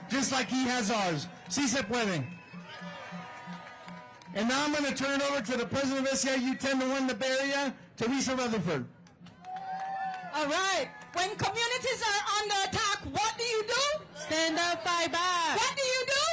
just like he has ours. Si se puede. And now I'm going to turn it over to the president of SEIU 10-1, the Bay Area, Teresa Rutherford. All right. When communities are under attack, what do you do? Stand up, fight back. What do you do?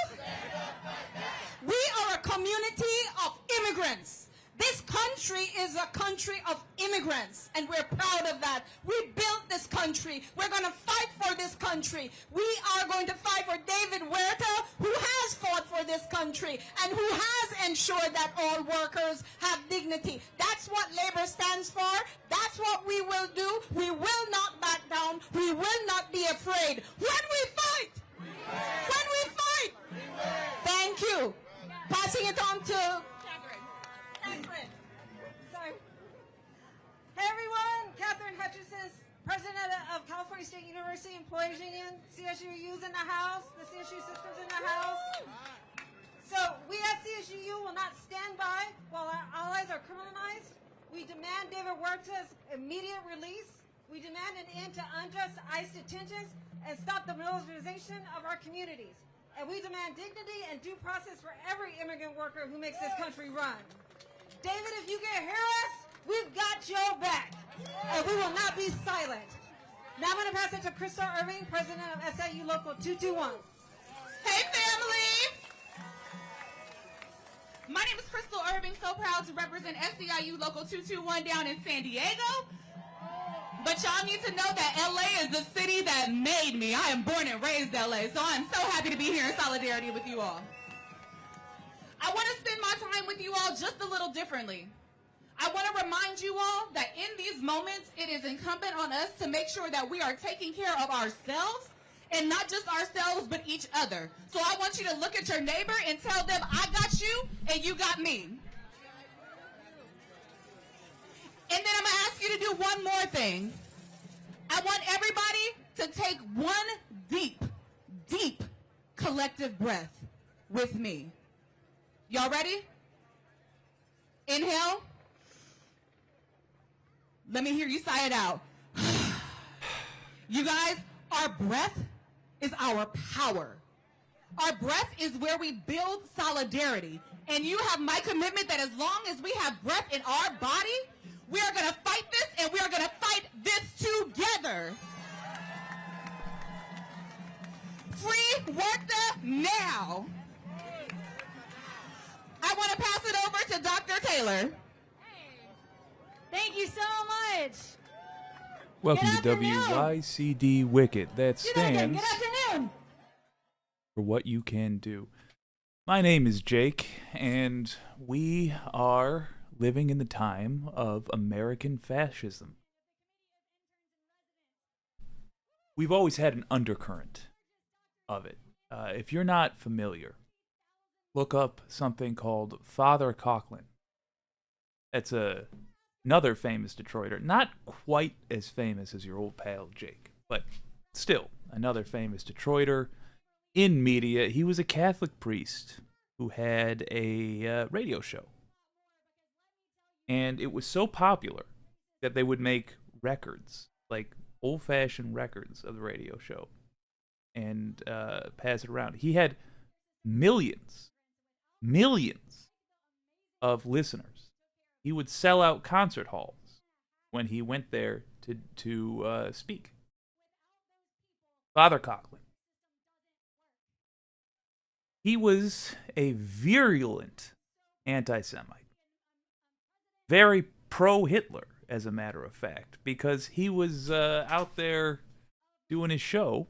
We are a community of immigrants. This country is a country of immigrants, and we're proud of that. We built this country. We're going to fight for this country. We are going to fight for David Huerta, who has fought for this country and who has ensured that all workers have dignity. That's what labor stands for. That's what we will do. We will not back down. We will not be afraid. When we fight, when we fight. Thank you. Passing it on to Catherine. Sorry. Hey everyone, Catherine Hutchinson, President of California State University Employees Union. CSU's in the house. The CSU system's in the house. So we at CSU will not stand by while our allies are criminalized. We demand David Huerta's immediate release. We demand an end to unjust ICE detentions and stop the militarization of our communities. And we demand dignity and due process for every immigrant worker who makes this country run. David, if you can hear us, we've got your back, and we will not be silent. Now I'm going to pass it to Crystal Irving, President of SIU Local 221. Hey, family! My name is Crystal Irving, so proud to represent SEIU Local 221 down in San Diego. But y'all need to know that LA is the city that made me. I am born and raised LA, so I'm so happy to be here in solidarity with you all. I want to spend my time with you all just a little differently. I want to remind you all that in these moments, it is incumbent on us to make sure that we are taking care of ourselves, and not just ourselves, but each other. So I want you to look at your neighbor and tell them, I got you, and you got me. And then I'm going to ask you to do one more thing. I want everybody to take one deep, deep collective breath with me. Y'all ready? Inhale. Let me hear you sigh it out. You guys, our breath is our power. Our breath is where we build solidarity. And you have my commitment that as long as we have breath in our body, we are going to fight this, and we are going to fight this together. Free Huerta now. I want to pass it over to Dr. Taylor. Thank you so much. Welcome to WYCD Wicket. That stands for What You Can Do. My name is Jake, and we are living in the time of American fascism. We've always had an undercurrent of it. If you're not familiar, look up something called Father Coughlin. That's another famous Detroiter. Not quite as famous as your old pal Jake, but still another famous Detroiter in media. He was a Catholic priest who had a radio show. And it was so popular that they would make records, like old-fashioned records of the radio show, and pass it around. He had millions of listeners. He would sell out concert halls when he went there to speak. Father Coughlin. He was a virulent anti-Semite. Very pro-Hitler, as a matter of fact, because he was out there doing his show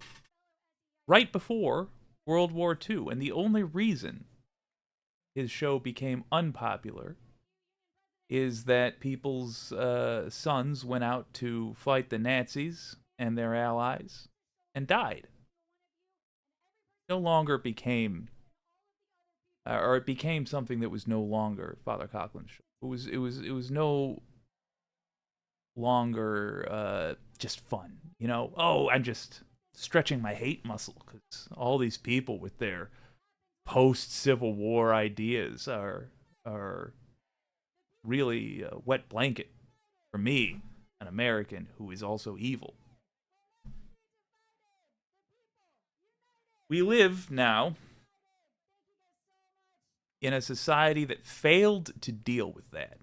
right before World War II. And the only reason his show became unpopular is that people's sons went out to fight the Nazis and their allies and died. No longer became, or it became something that was no longer Father Coughlin's show. It was no longer just fun, you know. Oh, I'm just stretching my hate muscle because all these people with their post-Civil War ideas are really a wet blanket for me, an American who is also evil. We live now in a society that failed to deal with that.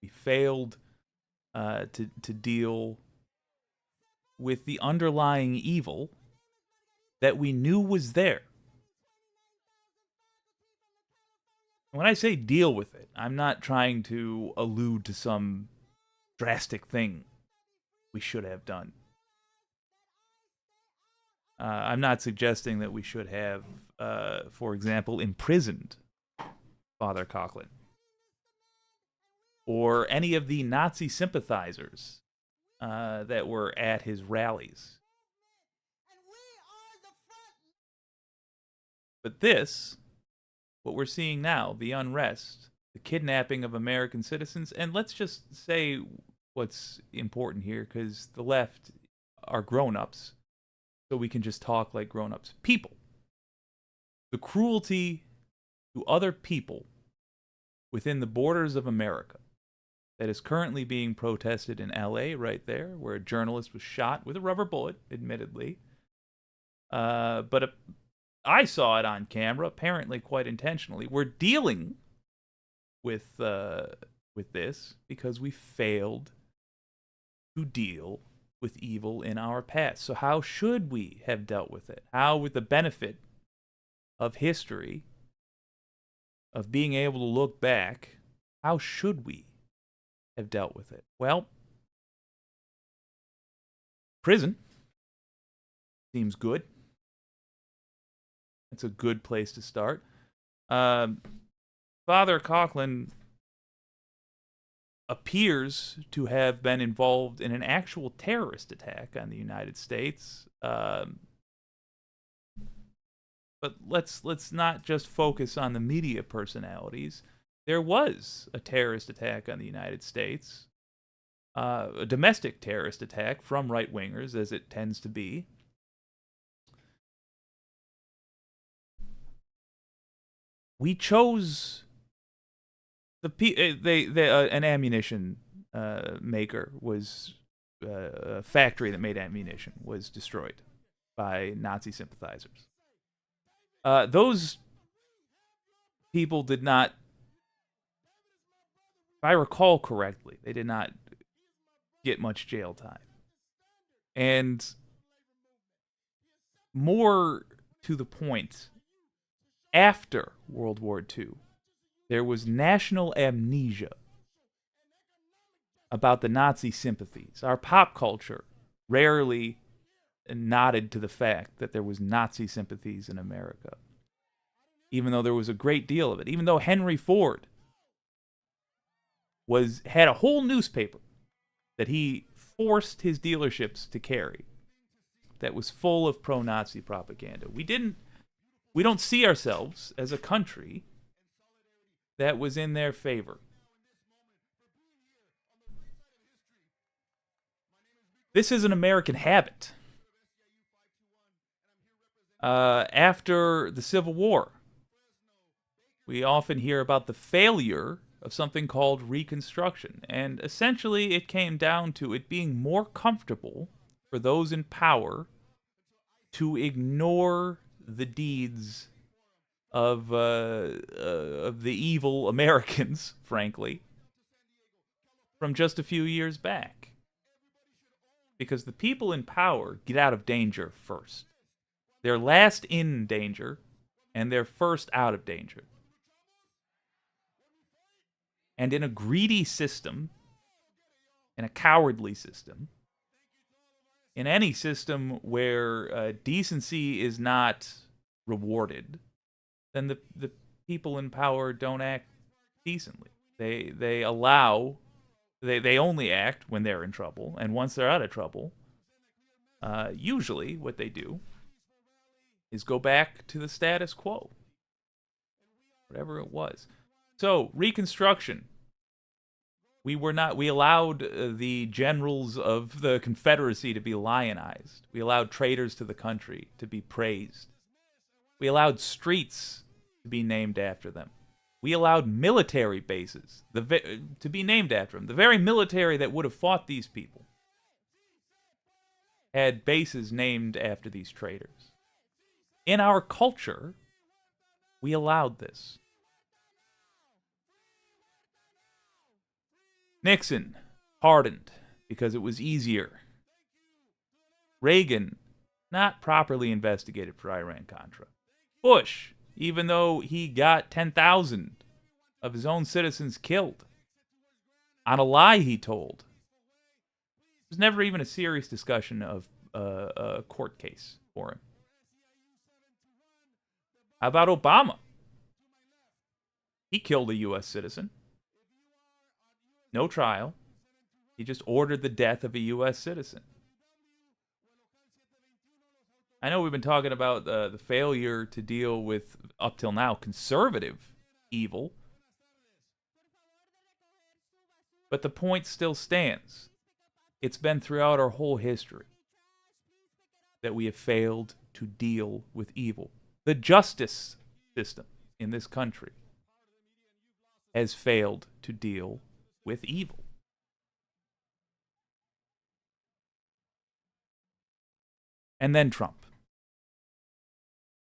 We failed to deal with the underlying evil that we knew was there. When I say deal with it, I'm not trying to allude to some drastic thing we should have done. I'm not suggesting that we should have, for example, imprisoned Father Coughlin or any of the Nazi sympathizers that were at his rallies. But this, what we're seeing now, the unrest, the kidnapping of American citizens, and let's just say what's important here, because the left are grown-ups, so we can just talk like grown-ups. People. The cruelty to other people within the borders of America that is currently being protested in LA right there, where a journalist was shot with a rubber bullet, admittedly. But I saw it on camera, apparently quite intentionally. We're dealing with this because we failed to deal with evil in our past. So how should we have dealt with it? How, with the benefit of history, of being able to look back, how should we have dealt with it? Well, prison seems good. It's a good place to start. Father Coughlin appears to have been involved in an actual terrorist attack on the United States. But let's not just focus on the media personalities. There was a terrorist attack on the United States, a domestic terrorist attack from right-wingers, as it tends to be. We chose an ammunition maker was a factory that made ammunition was destroyed by Nazi sympathizers. Those people did not, if I recall correctly, they did not get much jail time. And more to the point, after World War II, there was national amnesia about the Nazi sympathies. Our pop culture rarely nodded to the fact that there was Nazi sympathies in America, even though there was a great deal of it. Even though Henry Ford had a whole newspaper that he forced his dealerships to carry that was full of pro-Nazi propaganda. We don't see ourselves as a country that was in their favor. This is an American habit. After the Civil War, we often hear about the failure of something called Reconstruction, and essentially it came down to it being more comfortable for those in power to ignore the deeds of the evil Americans, frankly, from just a few years back. Because the people in power get out of danger first. They're last in danger, and they're first out of danger. And in a greedy system, in a cowardly system, in any system where decency is not rewarded, then the people in power don't act decently. They only act when they're in trouble, and once they're out of trouble, usually what they do is go back to the status quo, whatever it was. So, Reconstruction. We allowed the generals of the Confederacy to be lionized. We allowed traitors to the country to be praised. We allowed streets to be named after them. We allowed military bases to be named after them. The very military that would have fought these people had bases named after these traitors. In our culture, we allowed this. Nixon pardoned because it was easier. Reagan not properly investigated for Iran-Contra. Bush, even though he got 10,000 of his own citizens killed on a lie he told. There was never even a serious discussion of a court case for him. How about Obama? He killed a U.S. citizen. No trial. He just ordered the death of a U.S. citizen. I know we've been talking about the failure to deal with, up till now, conservative evil. But the point still stands. It's been throughout our whole history that we have failed to deal with evil. The justice system in this country has failed to deal with evil. And then Trump.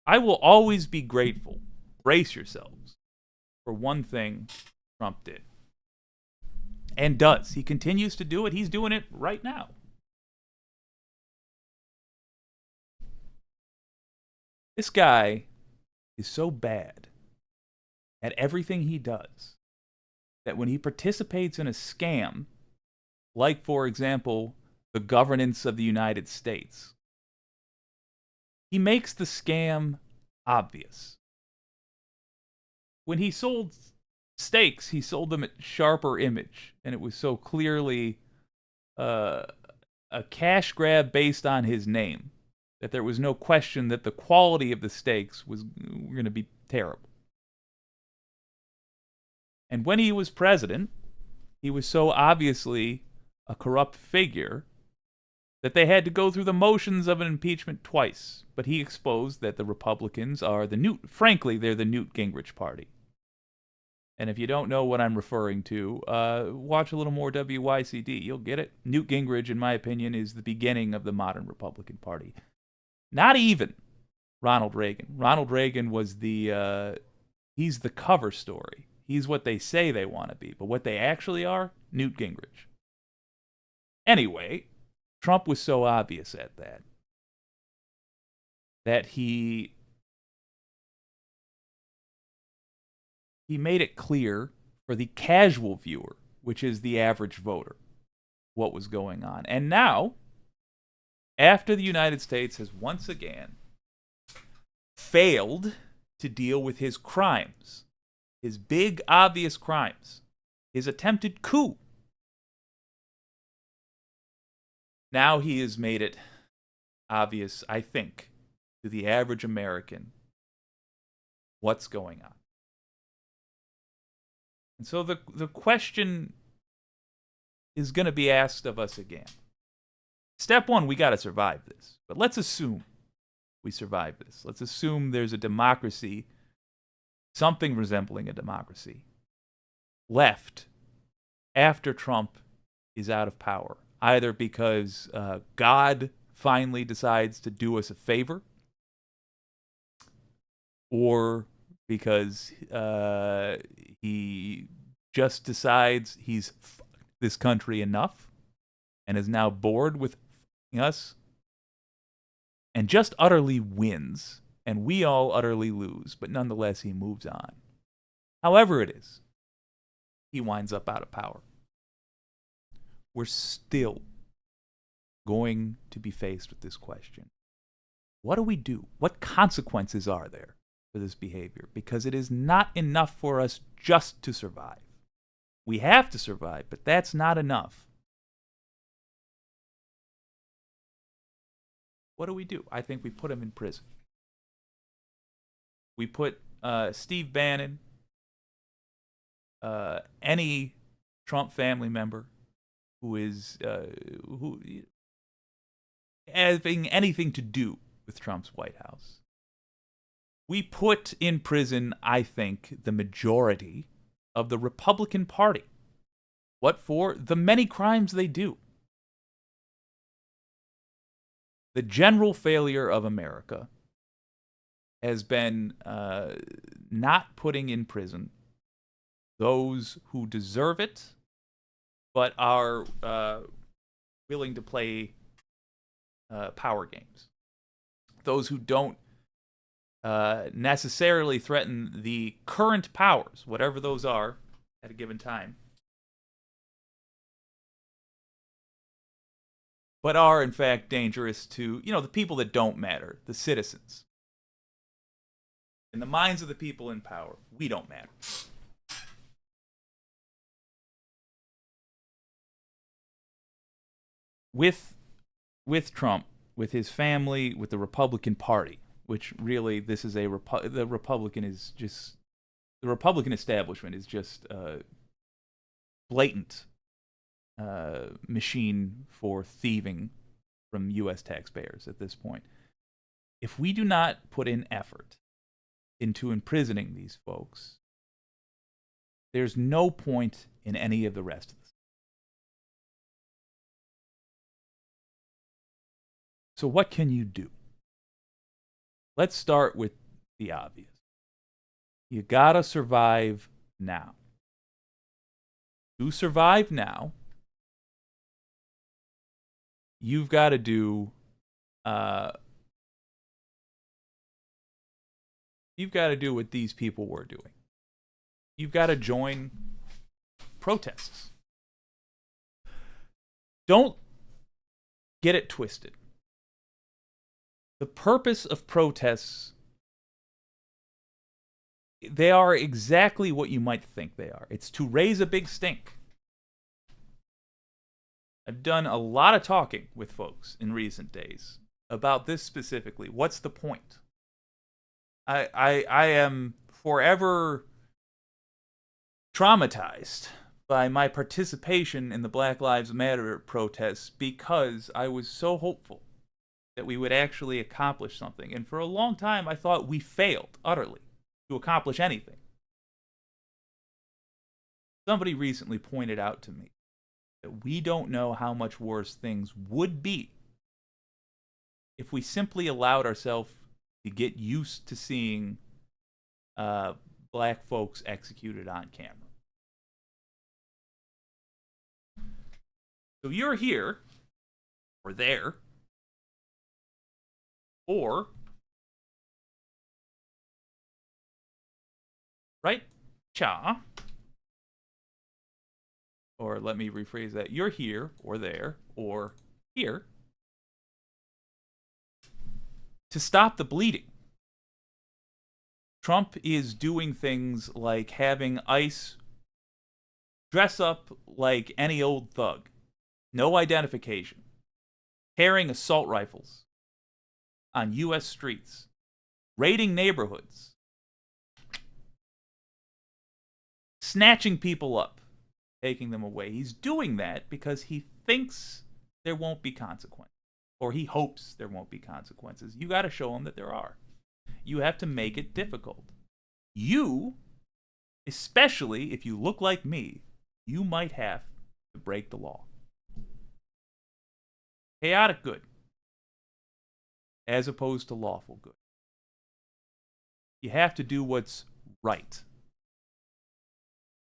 I will always be grateful, brace yourselves, for one thing Trump did. And does. He continues to do it. He's doing it right now. This guy is so bad at everything he does that when he participates in a scam, like, for example, the governance of the United States, he makes the scam obvious. When he sold steaks, he sold them at sharper image, and it was so clearly a cash grab based on his name that there was no question that the quality of the steaks was going to be terrible. And when he was president, he was so obviously a corrupt figure that they had to go through the motions of an impeachment twice. But he exposed that the Republicans are they're the Newt Gingrich party. And if you don't know what I'm referring to, watch a little more WYCD. You'll get it. Newt Gingrich, in my opinion, is the beginning of the modern Republican Party. Not even Ronald Reagan. Ronald Reagan was he's the cover story. He's what they say they want to be. But what they actually are, Newt Gingrich. Anyway, Trump was so obvious at that he made it clear for the casual viewer, which is the average voter, what was going on. And now, after the United States has once again failed to deal with his crimes, his big, obvious crimes, his attempted coup, now he has made it obvious, I think, to the average American what's going on. And so the question is going to be asked of us again. Step one, we got to survive this. But let's assume we survive this. Let's assume there's a democracy, something resembling a democracy, left after Trump is out of power. Either because God finally decides to do us a favor, or because he just decides he's this country enough and is now bored with us and just utterly wins, and we all utterly lose, but nonetheless he moves on. However it is, he winds up out of power. We're still going to be faced with this question. What do we do? What consequences are there for this behavior? Because it is not enough for us just to survive. We have to survive, but that's not enough. What do? I think we put him in prison. We put Steve Bannon, any Trump family member who is who having anything to do with Trump's White House. We put in prison, I think, the majority of the Republican Party. What for? The many crimes they do. The general failure of America has been not putting in prison those who deserve it, but are willing to play power games. Those who don't necessarily threaten the current powers, whatever those are, at a given time, but are in fact dangerous to, the people that don't matter, the citizens. In the minds of the people in power, we don't matter. With Trump, with his family, with the Republican Party, which really this is the Republican establishment is just a blatant machine for thieving from U.S. taxpayers at this point. If we do not put in effort into imprisoning these folks, there's no point in any of the rest of this. So what can you do? Let's start with the obvious. You gotta survive now. To survive now, you've got to do what these people were doing. You've got to join protests. Don't get it twisted. The purpose of protests, they are exactly what you might think they are. It's to raise a big stink. I've done a lot of talking with folks in recent days about this specifically. What's the point? I am forever traumatized by my participation in the Black Lives Matter protests because I was so hopeful that we would actually accomplish something. And for a long time, I thought we failed utterly to accomplish anything. Somebody recently pointed out to me that we don't know how much worse things would be if we simply allowed ourselves to get used to seeing black folks executed on camera. So you're here, or there, or right, cha, or let me rephrase that. You're here, or there, or here, to stop the bleeding. Trump is doing things like having ICE dress up like any old thug, no identification, carrying assault rifles on U.S. streets, raiding neighborhoods, snatching people up, taking them away. He's doing that because he thinks there won't be consequences, or he hopes there won't be consequences. You got to show him that there are. You have to make it difficult. You, especially if you look like me, you might have to break the law. Chaotic good, as opposed to lawful good. You have to do what's right,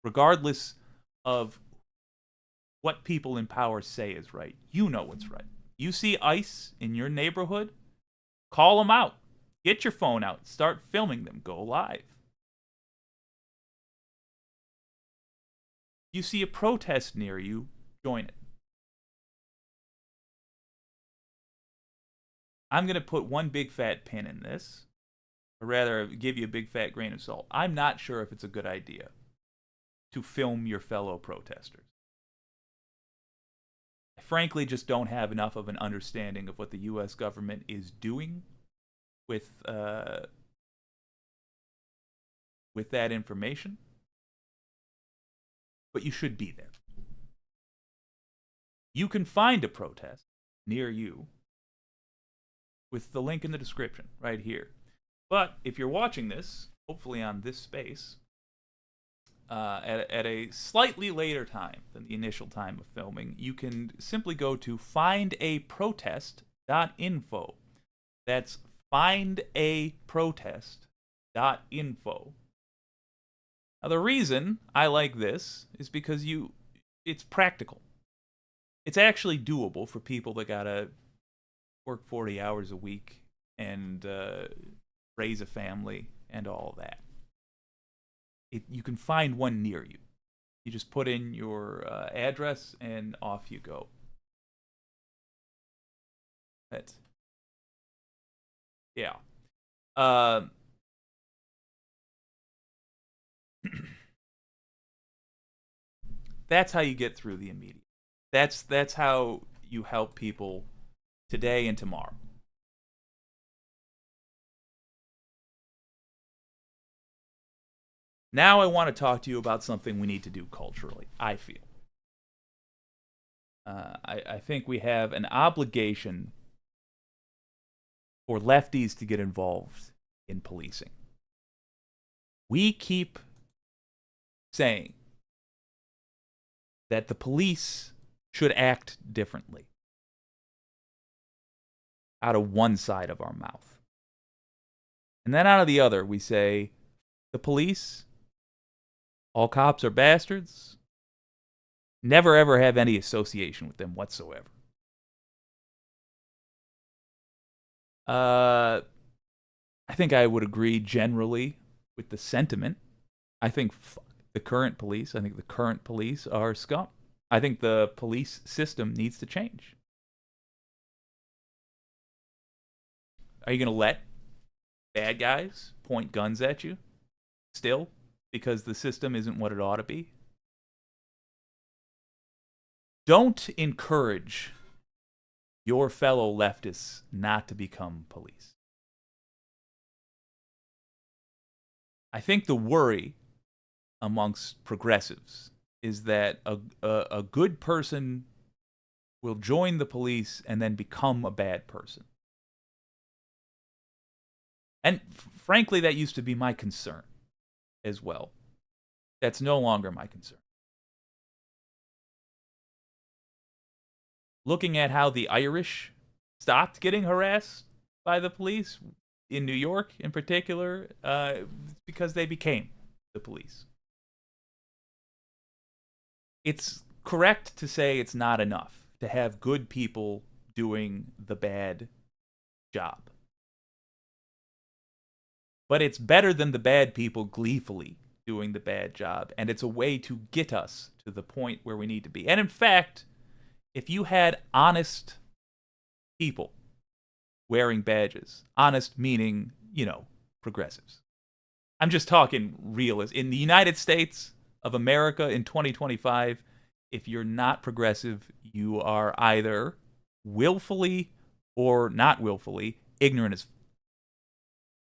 regardless of what people in power say is right. You know what's right. You see ICE in your neighborhood, call them out. Get your phone out. Start filming them. Go live. You see a protest near you, join it. I'm going to put one big fat pin in this, or rather give you a big fat grain of salt. I'm not sure if it's a good idea to film your fellow protesters. I frankly just don't have enough of an understanding of what the U.S. government is doing with that information. But you should be there. You can find a protest near you with the link in the description right here. But if you're watching this, hopefully on this space, at a slightly later time than the initial time of filming, you can simply go to findaprotest.info. That's findaprotest.info. Now, the reason I like this is because it's practical. It's actually doable for people that gotta work 40 hours a week and raise a family and all that. You can find one near you. You just put in your address and off you go. Yeah. That's how you get through the immediate. That's how you help people today and tomorrow. Now I want to talk to you about something we need to do culturally, I feel. I think we have an obligation for lefties to get involved in policing. We keep saying that the police should act differently out of one side of our mouth. And then out of the other, we say, the police, all cops are bastards, never ever have any association with them whatsoever. I think I would agree generally with the sentiment. I think the current police are scum. I think the police system needs to change. Are you going to let bad guys point guns at you still because the system isn't what it ought to be? Don't encourage your fellow leftists not to become police. I think the worry amongst progressives is that a good person will join the police and then become a bad person. And frankly, that used to be my concern as well. That's no longer my concern. Looking at how the Irish stopped getting harassed by the police, in New York in particular, because they became the police. It's correct to say it's not enough to have good people doing the bad job. But it's better than the bad people gleefully doing the bad job, and it's a way to get us to the point where we need to be. And in fact, if you had honest people wearing badges, honest meaning, progressives. I'm just talking realist. In the United States of America in 2025, if you're not progressive, you are either willfully or not willfully ignorant as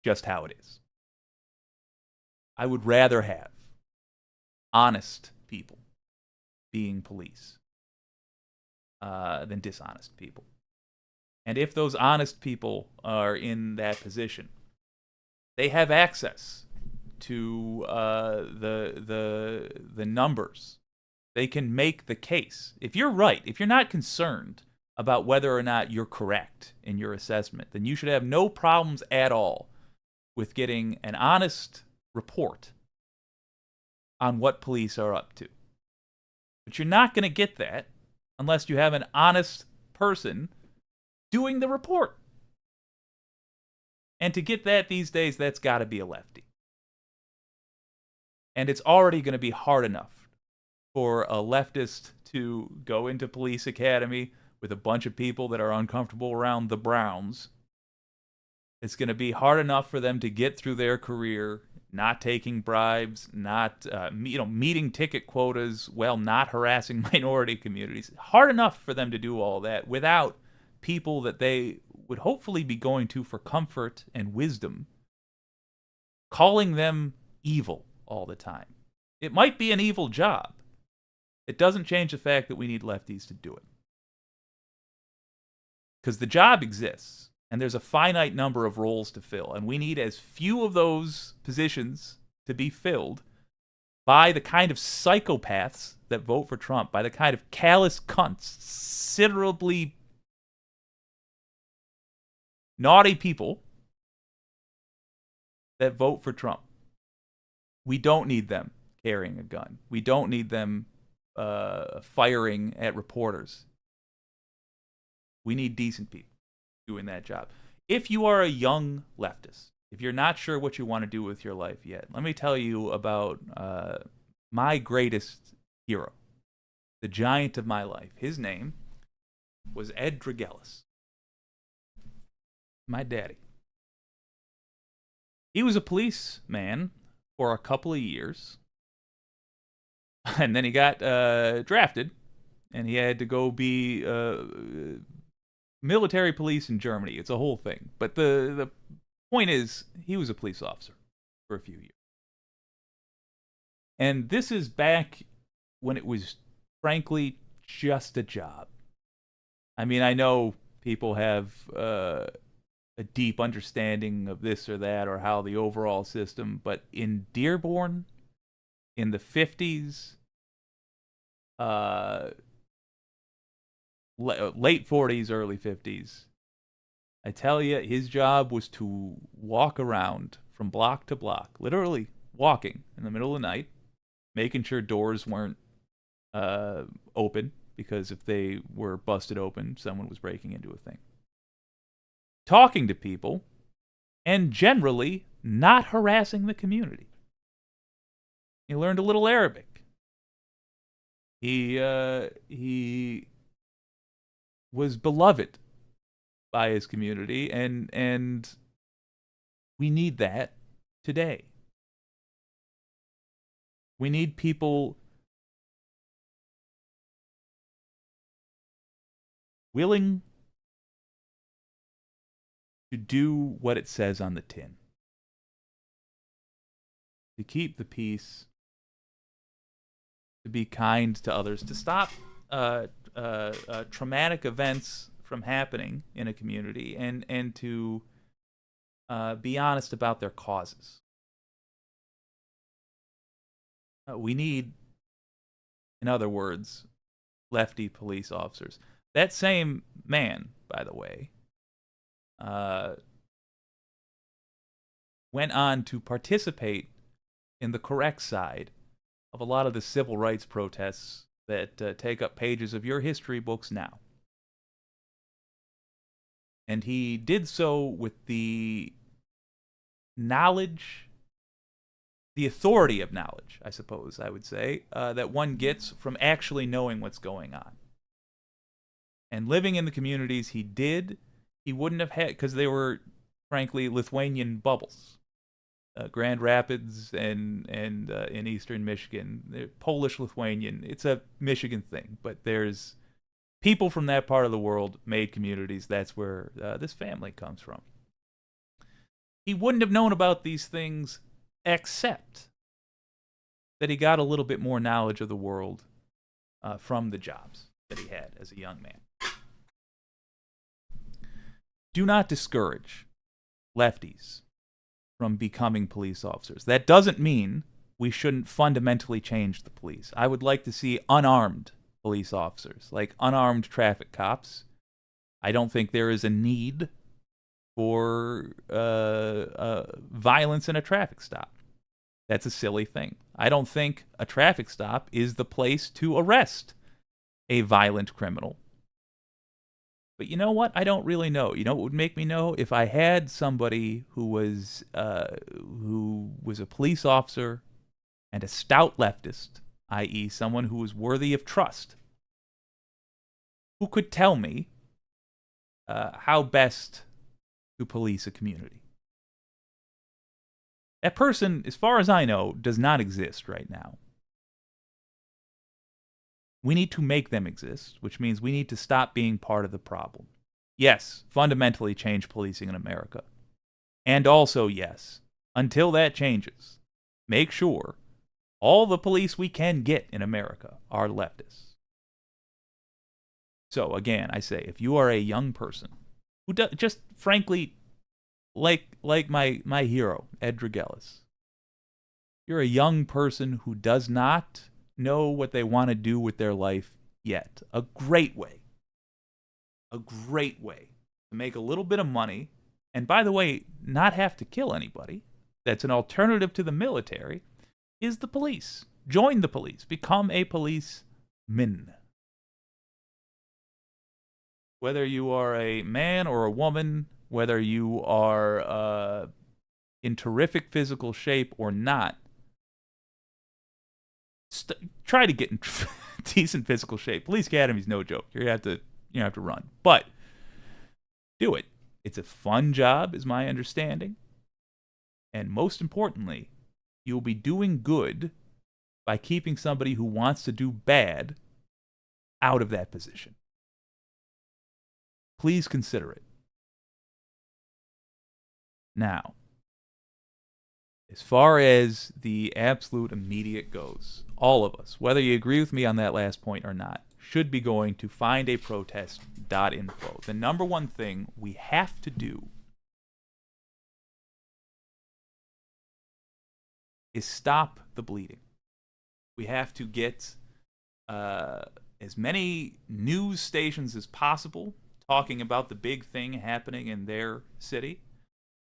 just how it is. I would rather have honest people being police than dishonest people. And if those honest people are in that position, they have access to the numbers. They can make the case. If you're right, if you're not concerned about whether or not you're correct in your assessment, then you should have no problems at all with getting an honest report on what police are up to. But you're not going to get that unless you have an honest person doing the report. And to get that these days, that's got to be a lefty. And it's already going to be hard enough for a leftist to go into police academy with a bunch of people that are uncomfortable around the Browns. It's going to be hard enough for them to get through their career, not taking bribes, not meeting ticket quotas, while not harassing minority communities. Hard enough for them to do all that without people that they would hopefully be going to for comfort and wisdom, calling them evil all the time. It might be an evil job. It doesn't change the fact that we need lefties to do it. Because the job exists, and there's a finite number of roles to fill, and we need as few of those positions to be filled by the kind of psychopaths that vote for Trump, by the kind of callous considerably naughty people that vote for Trump. We don't need them carrying a gun. We don't need them firing at reporters. We need decent people doing that job. If you are a young leftist, if you're not sure what you want to do with your life yet, let me tell you about my greatest hero, the giant of my life. His name was Ed Dragelis, my daddy. He was a policeman for a couple of years, and then he got drafted, and he had to go be military police in Germany. It's a whole thing. But the point is, he was a police officer for a few years. And this is back when it was, frankly, just a job. I mean, I know people have a deep understanding of this or that or how the overall system, but in Dearborn, in the 50s, late 40s, early 50s, I tell you, his job was to walk around from block to block, literally walking in the middle of the night, making sure doors weren't open, because if they were busted open, someone was breaking into a thing. Talking to people, and generally not harassing the community. He learned a little Arabic. He was beloved by his community, and we need that today. We need people willing to do what it says on the tin. To keep the peace, to be kind to others, to stop traumatic events from happening in a community, and to be honest about their causes. We need, in other words, lefty police officers. That same man, by the way, went on to participate in the correct side of a lot of the civil rights protests that take up pages of your history books now. And he did so with the knowledge, the authority of knowledge, I suppose I would say, that one gets from actually knowing what's going on. And living in the communities he did, he wouldn't have had, because they were, frankly, Lithuanian bubbles. Grand Rapids and in eastern Michigan, Polish-Lithuanian, it's a Michigan thing, but there's people from that part of the world made communities. That's where this family comes from. He wouldn't have known about these things except that he got a little bit more knowledge of the world from the jobs that he had as a young man. Do not discourage lefties from becoming police officers. That doesn't mean we shouldn't fundamentally change the police. I would like to see unarmed police officers, like unarmed traffic cops. I don't think there is a need for violence in a traffic stop. That's a silly thing. I don't think a traffic stop is the place to arrest a violent criminal. But you know what? I don't really know. You know what would make me know? If I had somebody who was a police officer and a stout leftist, i.e. someone who was worthy of trust, who could tell me how best to police a community. That person, as far as I know, does not exist right now. We need to make them exist, which means we need to stop being part of the problem. Yes, fundamentally change policing in America. And also, yes, until that changes, make sure all the police we can get in America are leftists. So again, I say, if you are a young person who just frankly, like my hero, Ed Dragelis, you're a young person who does not know what they want to do with their life yet. A great way to make a little bit of money, and by the way, not have to kill anybody, that's an alternative to the military is the police. Join the police. Become a policeman. Whether you are a man or a woman, whether you are in terrific physical shape or not, try to get in decent physical shape. Police Academy's no joke. You have to run, but do it. It's a fun job, is my understanding, and most importantly, you'll be doing good by keeping somebody who wants to do bad out of that position. Please consider it. Now, as far as the absolute immediate goes, all of us, whether you agree with me on that last point or not, should be going to findaprotest.info. The number one thing we have to do is stop the bleeding. We have to get as many news stations as possible talking about the big thing happening in their city.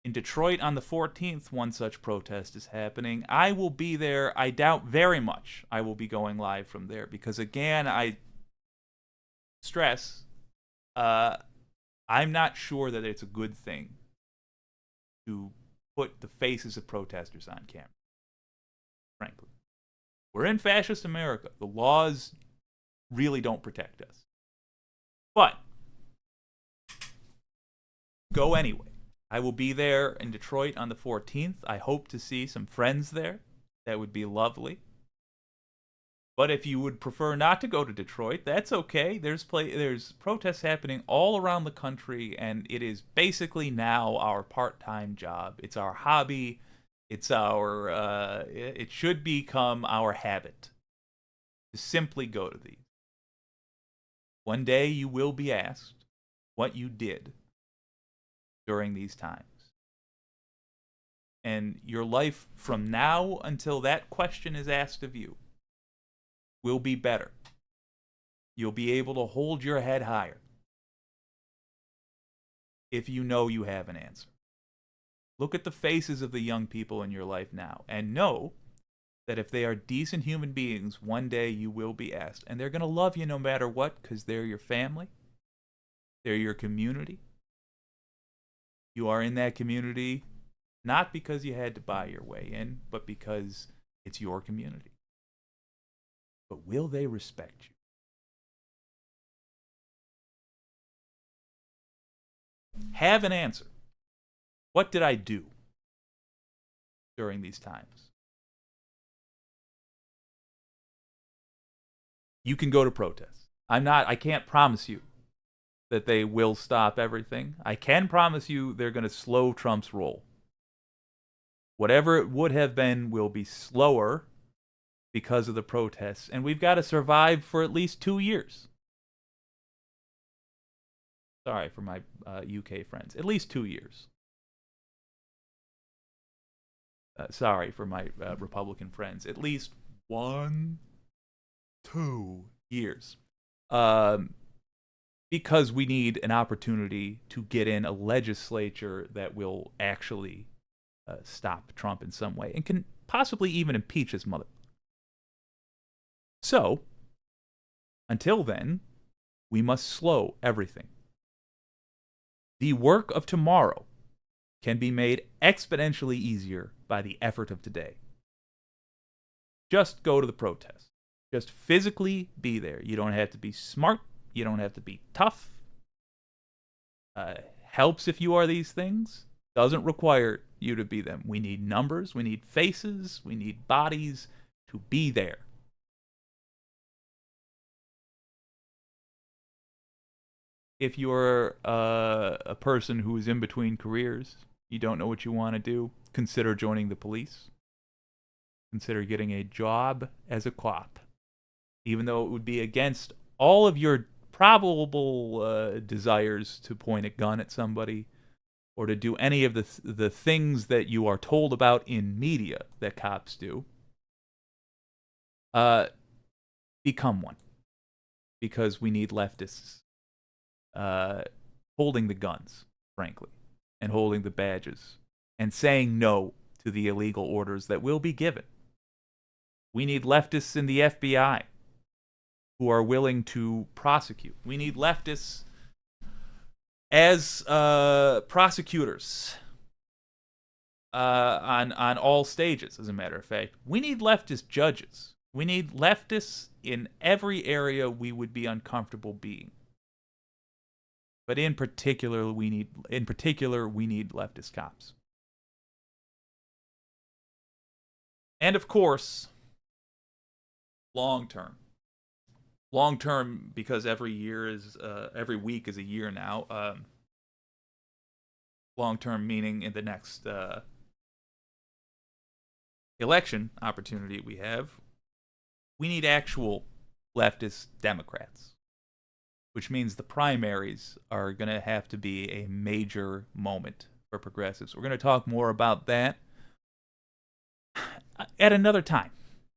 In Detroit on the 14th, one such protest is happening. I will be there. I doubt very much I will be going live from there because, again, I stress, I'm not sure that it's a good thing to put the faces of protesters on camera, frankly. We're in fascist America. The laws really don't protect us. But go anyway. I will be there in Detroit on the 14th. I hope to see some friends there. That would be lovely. But if you would prefer not to go to Detroit, that's okay. There's protests happening all around the country, and it is basically now our part-time job. It's our hobby. It's our. It should become our habit to simply go to these. One day you will be asked what you did during these times. And your life from now until that question is asked of you will be better. You'll be able to hold your head higher if you know you have an answer. Look at the faces of the young people in your life now and know that if they are decent human beings, one day you will be asked. And they're going to love you no matter what because they're your family. They're your community. You are in that community not because you had to buy your way in, but because it's your community. But will they respect you? Have an answer. What did I do during these times? You can go to protests. I can't promise you that they will stop everything. I can promise you they're going to slow Trump's roll. Whatever it would have been will be slower because of the protests, and we've got to survive for at least 2 years. Sorry for my UK friends. At least 2 years. Sorry for my Republican friends. At least 1, 2 years. Because we need an opportunity to get in a legislature that will actually stop Trump in some way and can possibly even impeach his mother. So, until then, we must slow everything. The work of tomorrow can be made exponentially easier by the effort of today. Just go to the protest. Just physically be there. You don't have to be smart. You don't have to be tough. Helps if you are these things. Doesn't require you to be them. We need numbers. We need faces. We need bodies to be there. If you're a person who is in between careers, you don't know what you want to do, consider joining the police. Consider getting a job as a cop. Even though it would be against all of your probable desires to point a gun at somebody or to do any of the things that you are told about in media that cops do, become one. Because we need leftists holding the guns, frankly, and holding the badges, and saying no to the illegal orders that will be given. We need leftists in the FBI who are willing to prosecute. We need leftists as prosecutors on all stages, as a matter of fact. We need leftist judges. We need leftists in every area we would be uncomfortable being. But in particular, we need leftist cops. And of course, long term. Long term, because every week is a year now. Long term meaning in the next election opportunity we have, we need actual leftist Democrats, which means the primaries are going to have to be a major moment for progressives. We're going to talk more about that at another time,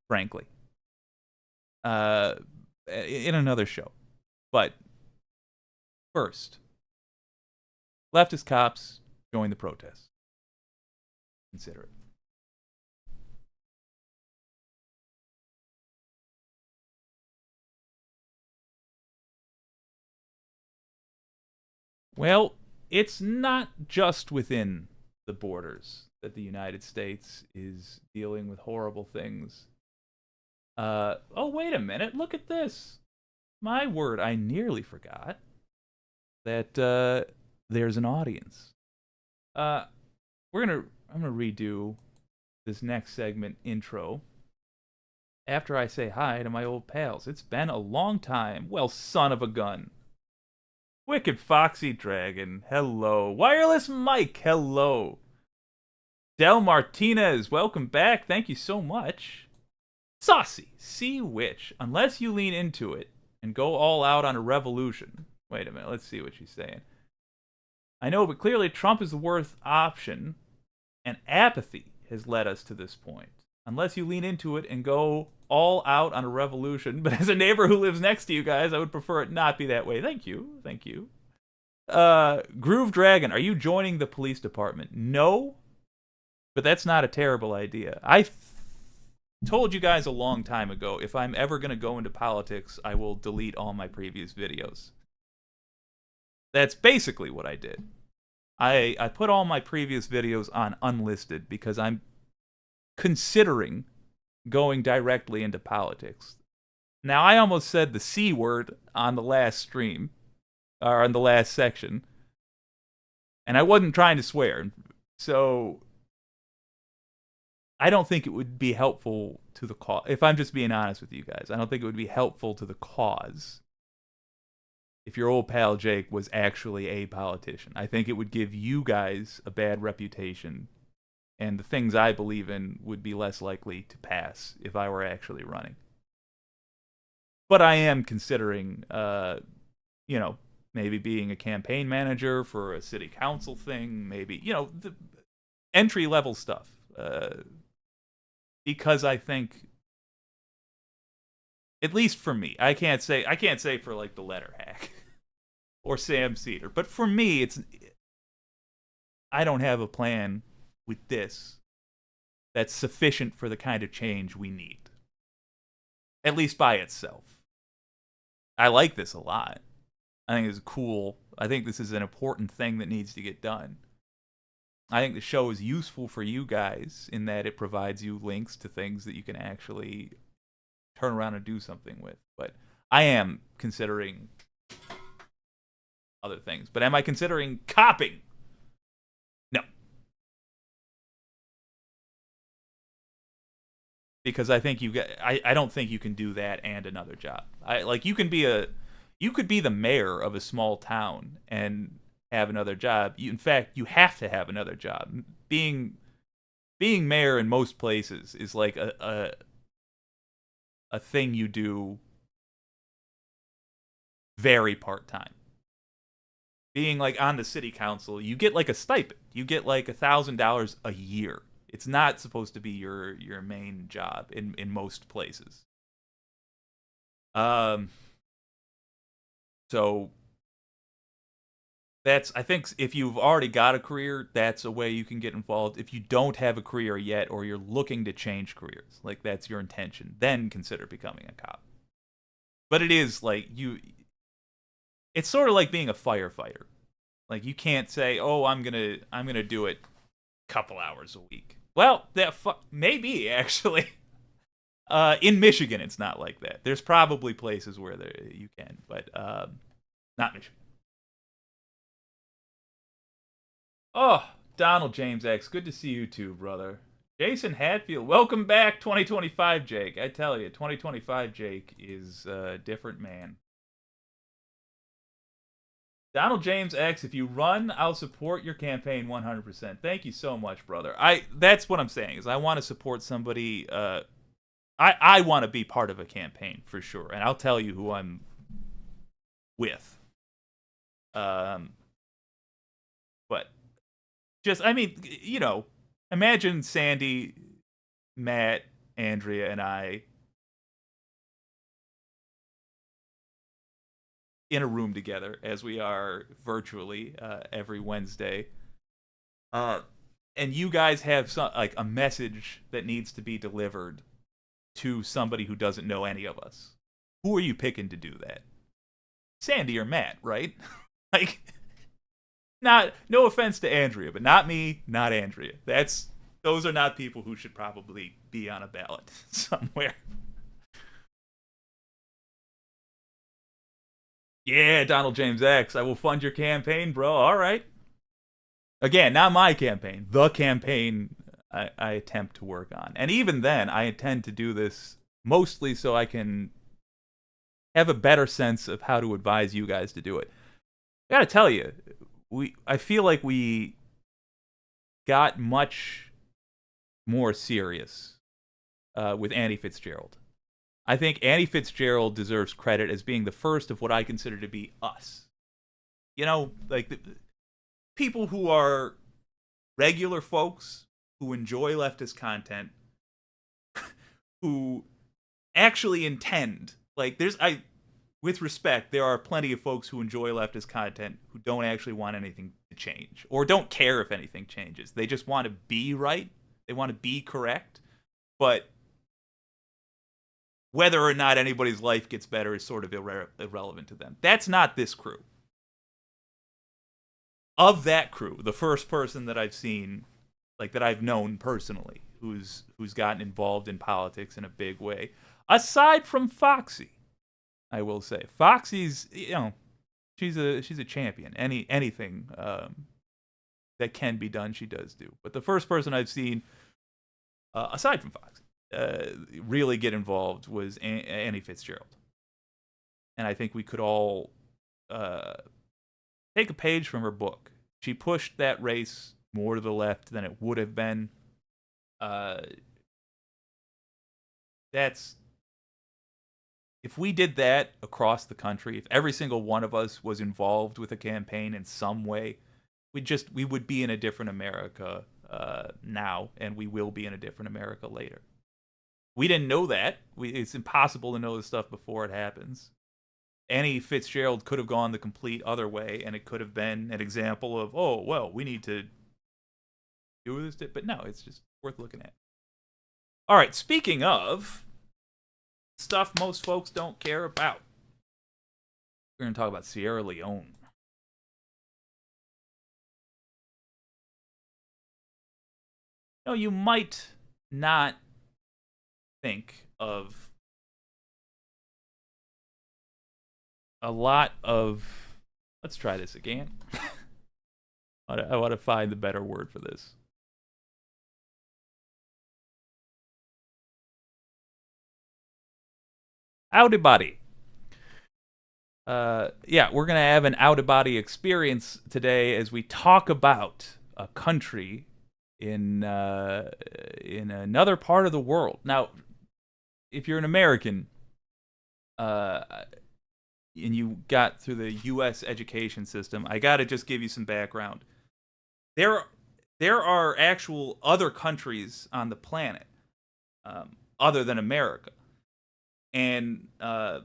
frankly, in another show. But first, leftist cops join the protest. Consider it. Well, it's not just within the borders that the United States is dealing with horrible things. Oh, wait a minute. Look at this. My word, I nearly forgot that there's an audience. I'm gonna redo this next segment intro after I say hi to my old pals. It's been a long time. Well, son of a gun. Wicked Foxy Dragon, hello. Wireless Mike, hello. Del Martinez, welcome back. Thank you so much. Saucy, Sea Witch, unless you lean into it and go all out on a revolution. Wait a minute, let's see what she's saying. I know, but clearly Trump is the worst option, and apathy has led us to this point. Unless you lean into it and go all out on a revolution. But as a neighbor who lives next to you guys, I would prefer it not be that way. Thank you. Thank you. Groove Dragon, are you joining the police department? No, but that's not a terrible idea. I told you guys a long time ago, if I'm ever going to go into politics, I will delete all my previous videos. That's basically what I did. I put all my previous videos on unlisted because I'm considering going directly into politics. Now, I almost said the C word on the last stream, or on the last section, and I wasn't trying to swear. So, I don't think it would be helpful to the cause. If I'm just being honest with you guys, I don't think it would be helpful to the cause if your old pal Jake was actually a politician. I think it would give you guys a bad reputation, and the things I believe in would be less likely to pass if I were actually running. But I am considering, maybe being a campaign manager for a city council thing, maybe, the entry-level stuff. Because I think, at least for me, I can't say for like the letter hack or Sam Cedar, but for me, I don't have a plan with this that's sufficient for the kind of change we need. At least by itself. I like this a lot. I think it's cool. I think this is an important thing that needs to get done. I think the show is useful for you guys in that it provides you links to things that you can actually turn around and do something with. But I am considering other things. But am I considering copping? No. Because I think I don't think you can do that and another job. You could be the mayor of a small town and have another job. In fact, you have to have another job. Being mayor in most places is like a thing you do very part-time. Being like on the city council, you get like a stipend. You get like $1,000 a year. It's not supposed to be your main job in most places. So I think if you've already got a career, that's a way you can get involved. If you don't have a career yet, or you're looking to change careers, like that's your intention, then consider becoming a cop. But it is like it's sort of like being a firefighter. Like you can't say, "Oh, I'm gonna do it a couple hours a week." Well, maybe actually. In Michigan, it's not like that. There's probably places where you can, but not Michigan. Oh, Donald James X, good to see you too, brother. Jason Hatfield, welcome back, 2025 Jake. I tell you, 2025 Jake is a different man. Donald James X, if you run, I'll support your campaign 100%. Thank you so much, brother. That's what I'm saying, is I want to support somebody. I want to be part of a campaign for sure, and I'll tell you who I'm with. But just, I mean, imagine Sandy, Matt, Andrea, and I in a room together, as we are virtually every Wednesday. And you guys have like a message that needs to be delivered to somebody who doesn't know any of us. Who are you picking to do that? Sandy or Matt, right? Like, no offense to Andrea, but not me, not Andrea. Those are not people who should probably be on a ballot somewhere. Yeah, Donald James X, I will fund your campaign, bro. All right. Again, not my campaign. The campaign I attempt to work on. And even then, I intend to do this mostly so I can have a better sense of how to advise you guys to do it. I gotta tell you, I feel like we got much more serious with Annie Fitzgerald. I think Annie Fitzgerald deserves credit as being the first of what I consider to be us. Like the people who are regular folks who enjoy leftist content, who actually intend, like with respect, there are plenty of folks who enjoy leftist content who don't actually want anything to change, or don't care if anything changes. They just want to be right. They want to be correct. But whether or not anybody's life gets better is sort of irrelevant to them. That's not this crew. Of that crew, the first person that I've seen, like that I've known personally, who's gotten involved in politics in a big way, aside from Foxy, I will say, Foxy's, she's a champion. Anything that can be done, she does do. But the first person I've seen, aside from Foxy, really get involved was Annie Fitzgerald, and I think we could all take a page from her book. She pushed that race more to the left than it would have been. If we did that across the country, if every single one of us was involved with a campaign in some way, we would be in a different America now, and we will be in a different America later. We didn't know that. It's impossible to know this stuff before it happens. Annie Fitzgerald could have gone the complete other way, and it could have been an example of, oh, well, we need to do this. But no, it's just worth looking at. All right, speaking of stuff most folks don't care about, we're going to talk about Sierra Leone. You might not think of a lot of... Let's try this again. I want to find the better word for this. Out-of-body. Yeah, we're going to have an out-of-body experience today as we talk about a country in another part of the world. Now, if you're an American, and you got through the U.S. education system, I got to just give you some background. There are actual other countries on the planet other than America. And I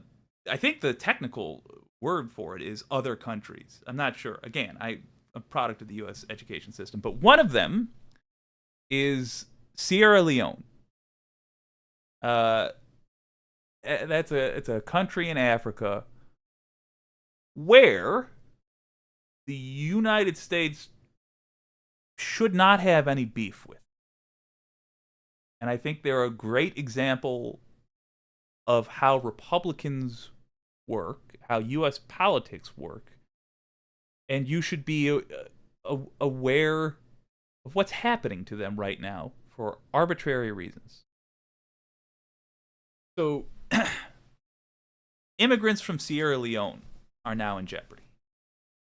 think the technical word for it is other countries. I'm not sure. Again, I'm a product of the U.S. education system, but one of them is Sierra Leone. It's a country in Africa where the United States should not have any beef with. And I think they're a great example of how Republicans work, how U.S. politics work, and you should be aware of what's happening to them right now for arbitrary reasons. So, immigrants from Sierra Leone are now in jeopardy.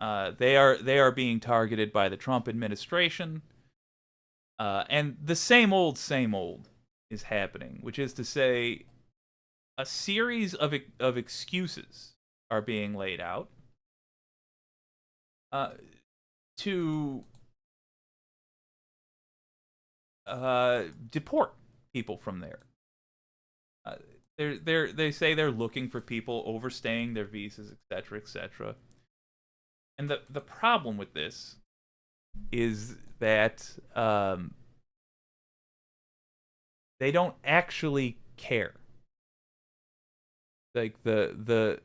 They are being targeted by the Trump administration, and the same old is happening, which is to say, a series of excuses are being laid out to deport people from there. They say they're looking for people overstaying their visas, etc., etc. And the problem with this is that they don't actually care. Like the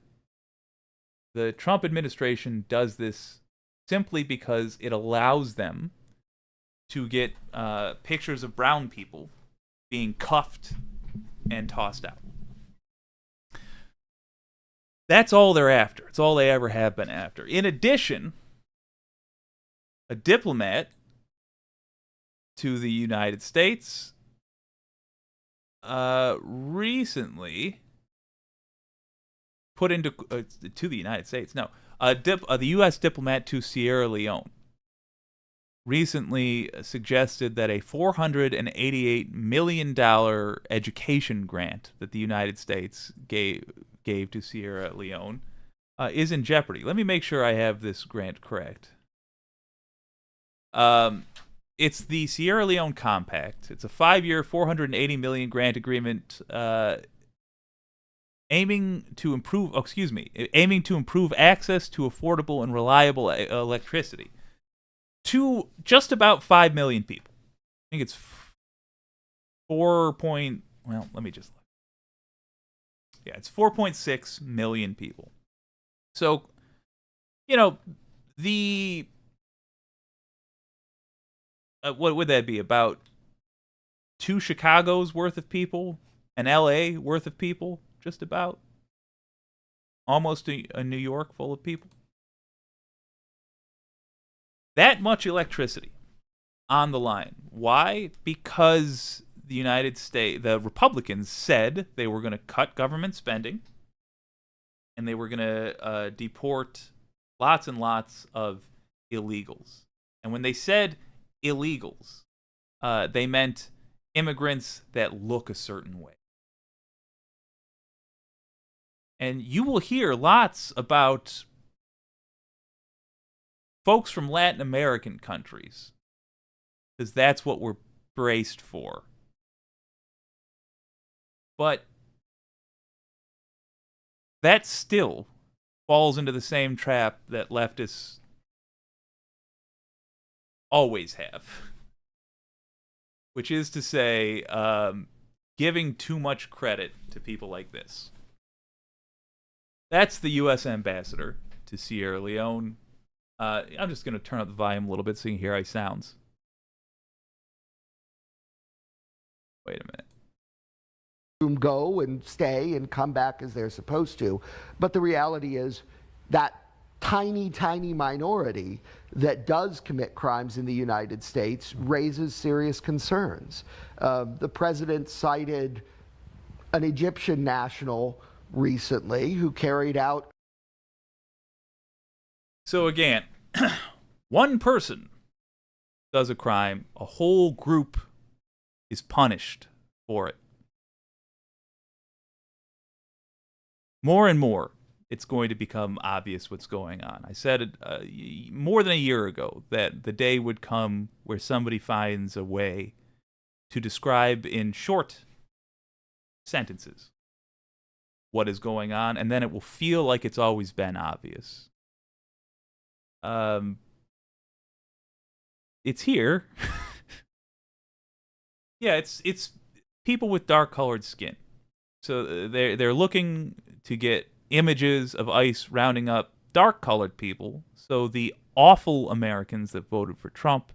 Trump administration does this simply because it allows them to get pictures of brown people being cuffed and tossed out. That's all they're after. It's all they ever have been after. In addition, a diplomat to the United States recently put into to the United States. No, the U.S. diplomat to Sierra Leone recently suggested that a $488 million education grant that the United States gave to Sierra Leone is in jeopardy. Let me make sure I have this grant correct. It's the Sierra Leone Compact. It's a 5-year, $480 million grant agreement aiming to improve access to affordable and reliable electricity to just about 5 million people. I think it's it's 4.6 million people. So, the what would that be? About 2 Chicago's worth of people, an LA worth of people, just about. Almost a New York full of people. That much electricity on the line. Why? Because the United States, the Republicans said they were going to cut government spending and they were going to deport lots and lots of illegals. And when they said illegals, they meant immigrants that look a certain way. And you will hear lots about folks from Latin American countries, because that's what we're braced for. But that still falls into the same trap that leftists always have, which is to say, giving too much credit to people like this. That's the U.S. ambassador to Sierra Leone. I'm just going to turn up the volume a little bit so you can hear how he sounds. Wait a minute. Go and stay and come back as they're supposed to. But the reality is that tiny minority that does commit crimes in the United States raises serious concerns. The president cited an Egyptian national recently who carried out. So again, one person does a crime, a whole group is punished for it. More and more, it's going to become obvious what's going on. I said it more than a year ago that the day would come where somebody finds a way to describe in short sentences what is going on, and then it will feel like it's always been obvious. It's here. Yeah, it's people with dark-colored skin. So they're looking to get images of ICE rounding up dark-colored people, so the awful Americans that voted for Trump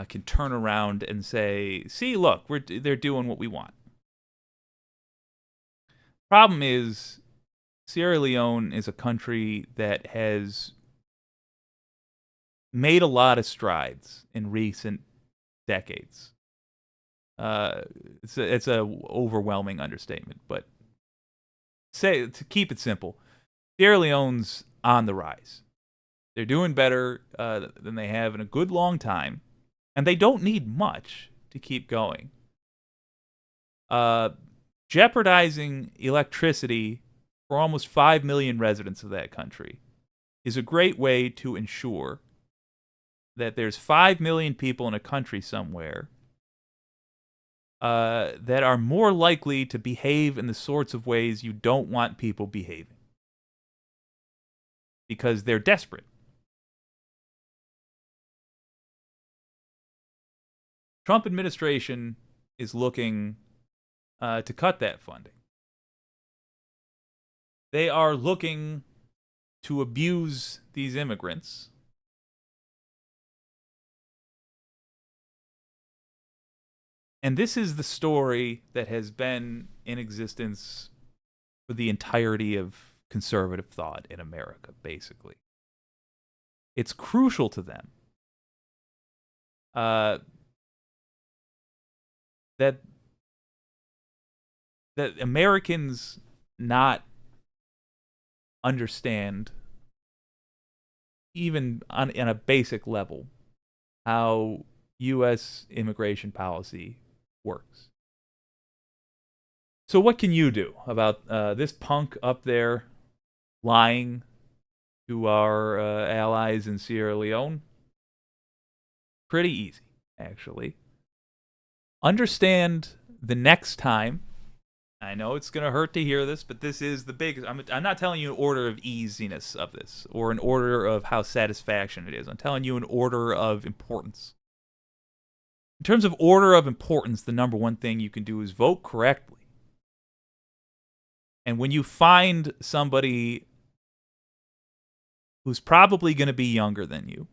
can turn around and say, "See, look, they're doing what we want." Problem is, Sierra Leone is a country that has made a lot of strides in recent decades. It's a overwhelming understatement, but to keep it simple, Sierra Leone's on the rise. They're doing better than they have in a good long time, and they don't need much to keep going. Jeopardizing electricity for almost 5 million residents of that country is a great way to ensure that there's 5 million people in a country somewhere that are more likely to behave in the sorts of ways you don't want people behaving. Because they're desperate. Trump administration is looking to cut that funding. They are looking to abuse these immigrants. And this is the story that has been in existence for the entirety of conservative thought in America, basically. It's crucial to them that Americans not understand, even on a basic level, how U.S. immigration policy works. So what can you do about this punk up there lying to our allies in Sierra Leone? Pretty easy, actually. Understand the next time. I know it's going to hurt to hear this, but this is the biggest. I'm not telling you an order of easiness of this or an order of how satisfaction it is. I'm telling you an order of importance. In terms of order of importance, the number one thing you can do is vote correctly. And when you find somebody who's probably going to be younger than you,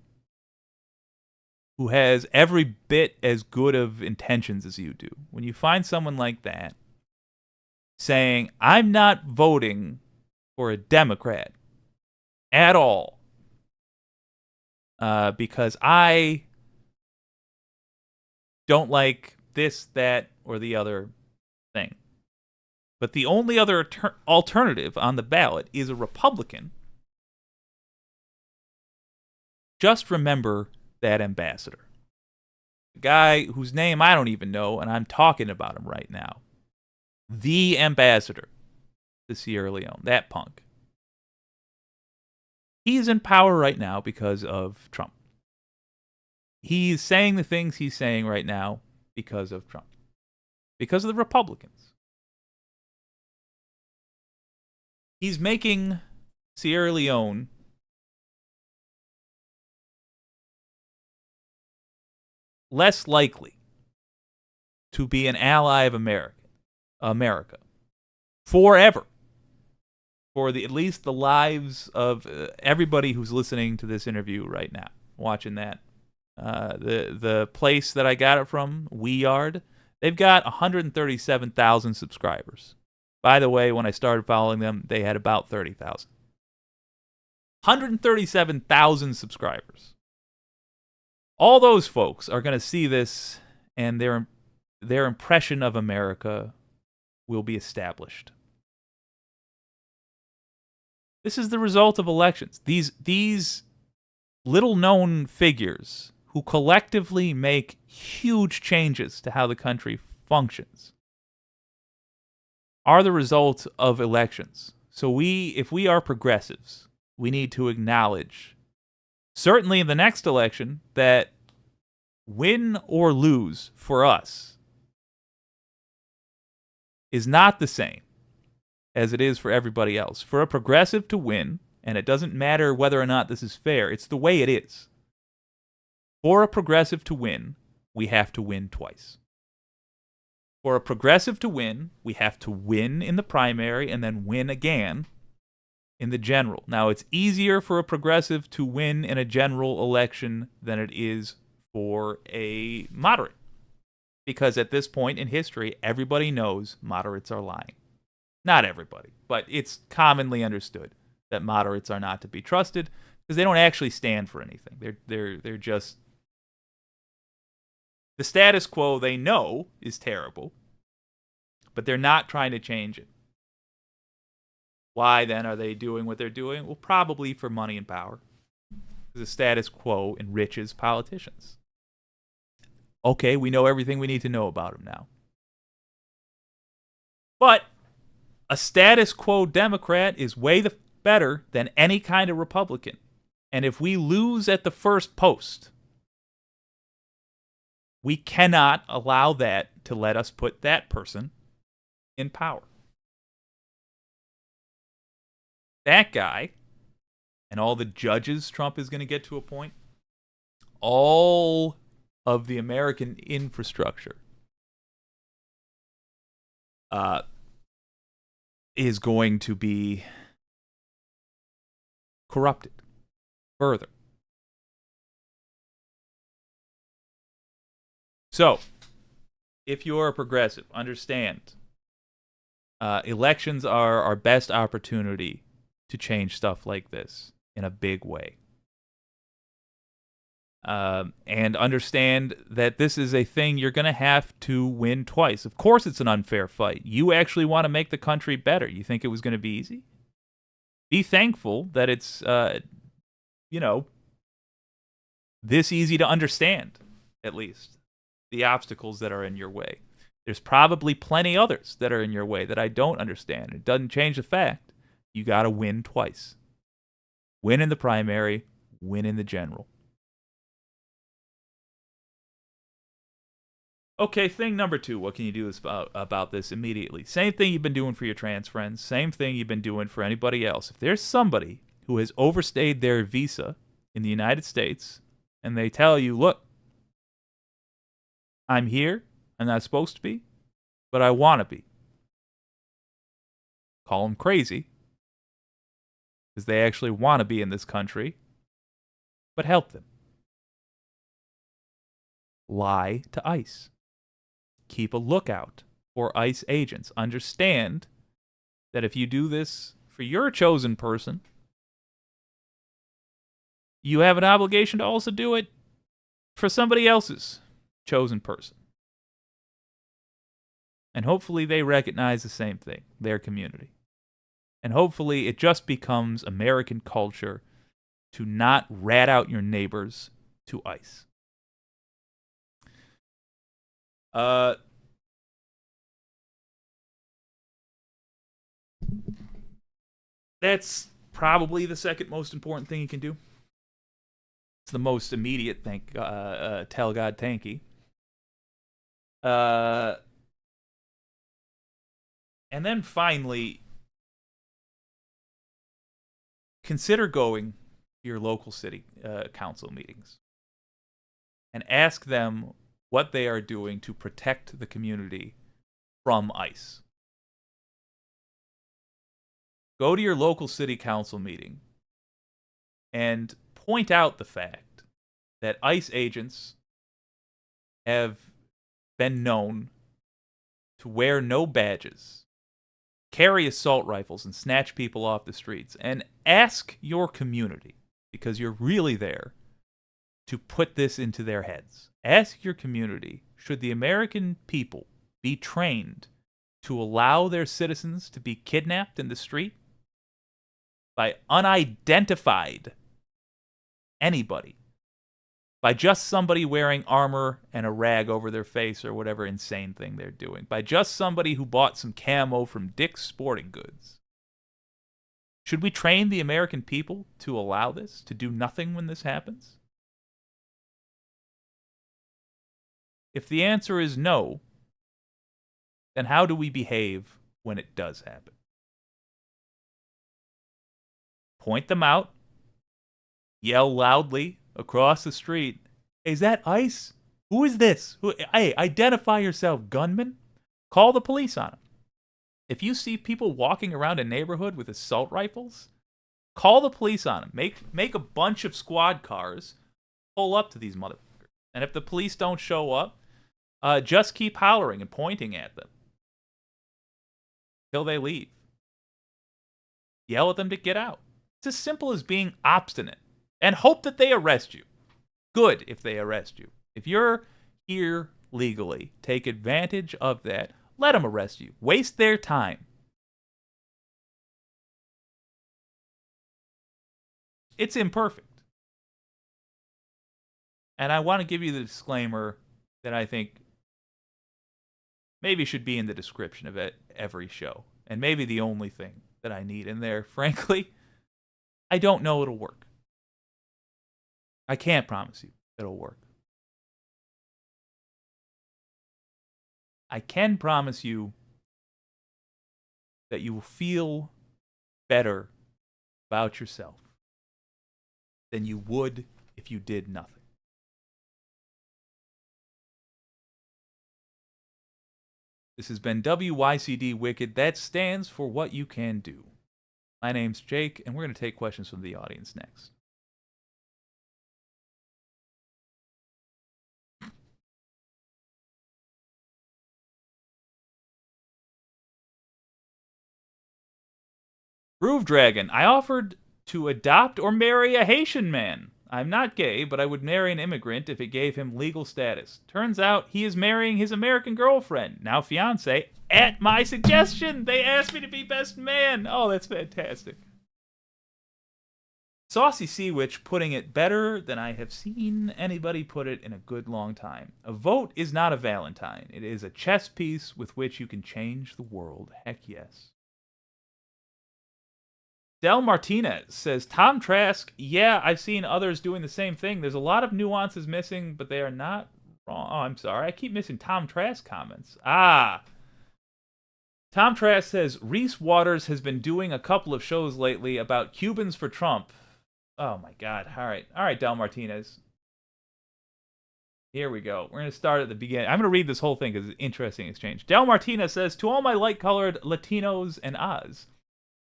who has every bit as good of intentions as you do, when you find someone like that saying, "I'm not voting for a Democrat at all because I don't like this, that, or the other thing. But the only other alternative on the ballot is a Republican," just remember that ambassador. The guy whose name I don't even know, and I'm talking about him right now. The ambassador to Sierra Leone, that punk. He's in power right now because of Trump. He's saying the things he's saying right now because of Trump. Because of the Republicans. He's making Sierra Leone less likely to be an ally of America forever, for at least the lives of everybody who's listening to this interview right now, watching that. The place that I got it from, WeYard, they've got 137,000 subscribers. By the way, when I started following them, they had about 30,000. 137,000 subscribers. All those folks are going to see this, and their impression of America will be established. This is the result of elections. These little-known figures who collectively make huge changes to how the country functions are the result of elections. So if we are progressives, we need to acknowledge, certainly in the next election, that win or lose for us is not the same as it is for everybody else. For a progressive to win, and it doesn't matter whether or not this is fair, it's the way it is. For a progressive to win, we have to win twice. For a progressive to win, we have to win in the primary and then win again in the general. Now, it's easier for a progressive to win in a general election than it is for a moderate. Because at this point in history, everybody knows moderates are lying. Not everybody, but it's commonly understood that moderates are not to be trusted because they don't actually stand for anything. They're just the status quo they know is terrible, but they're not trying to change it. Why then are they doing what they're doing? Well, probably for money and power. The status quo enriches politicians. Okay, we know everything we need to know about them now. But a status quo Democrat is way better than any kind of Republican. And if we lose at the first post, we cannot allow that to let us put that person in power. That guy and all the judges Trump is going to get to appoint, all of the American infrastructure is going to be corrupted further. So, if you're a progressive, understand elections are our best opportunity to change stuff like this in a big way. And understand that this is a thing you're going to have to win twice. Of course it's an unfair fight. You actually want to make the country better. You think it was going to be easy? Be thankful that it's, this easy to understand, at least, the obstacles that are in your way. There's probably plenty others that are in your way that I don't understand. It doesn't change the fact you got to win twice. Win in the primary, win in the general. Okay, thing number 2, what can you do about this immediately? Same thing you've been doing for your trans friends. Same thing you've been doing for anybody else. If there's somebody who has overstayed their visa in the United States and they tell you, look, I'm here, I'm not supposed to be, but I want to be. Call them crazy because they actually want to be in this country, but help them. Lie to ICE. Keep a lookout for ICE agents. Understand that if you do this for your chosen person, you have an obligation to also do it for somebody else's chosen person. And hopefully they recognize the same thing, their community. And hopefully it just becomes American culture to not rat out your neighbors to ICE. That's probably the second most important thing you can do. It's the most immediate, tell God thank you. And then finally, consider going to your local city council meetings and ask them what they are doing to protect the community from ICE. Go to your local city council meeting and point out the fact that ICE agents have been known to wear no badges, carry assault rifles, and snatch people off the streets. And ask your community, because you're really there, to put this into their heads. Ask your community, should the American people be trained to allow their citizens to be kidnapped in the street by unidentified anybody? By just somebody wearing armor and a rag over their face or whatever insane thing they're doing. By just somebody who bought some camo from Dick's Sporting Goods. Should we train the American people to allow this, to do nothing when this happens? If the answer is no, then how do we behave when it does happen? point them out, yell loudly across the street, "Hey, is that ICE? Who is this? Hey, identify yourself, gunman." Call the police on them. If you see people walking around a neighborhood with assault rifles, call the police on them. Make a bunch of squad cars pull up to these motherfuckers. And if the police don't show up, just keep hollering and pointing at them till they leave. Yell at them to get out. It's as simple as being obstinate and hope that they arrest you. Good if they arrest you. If you're here legally, take advantage of that. Let them arrest you. Waste their time. It's imperfect. And I want to give you the disclaimer that I think maybe should be in the description of every show. And maybe the only thing that I need in there. Frankly, I don't know it'll work. I can't promise you it'll work. I can promise you that you will feel better about yourself than you would if you did nothing. This has been WYCD Wicked. That stands for What You Can Do. My name's Jake, and we're going to take questions from the audience next. Groove Dragon, I offered to adopt or marry a Haitian man. I'm not gay, but I would marry an immigrant if it gave him legal status. Turns out he is marrying his American girlfriend, now fiance, at my suggestion. They asked me to be best man. Oh, that's fantastic. Saucy Sea Witch putting it better than I have seen anybody put it in a good long time. A vote is not a Valentine. It is a chess piece with which you can change the world. Heck yes. Del Martinez says, Tom Trask, yeah, I've seen others doing the same thing. There's a lot of nuances missing, but they are not wrong. Oh, I'm sorry. I keep missing Tom Trask comments. Tom Trask says, Reese Waters has been doing a couple of shows lately about Cubans for Trump. Oh, my God. All right, Del Martinez. Here we go. We're going to start at the beginning. I'm going to read this whole thing because it's an interesting exchange. Del Martinez says, to all my light-colored Latinos and Oz,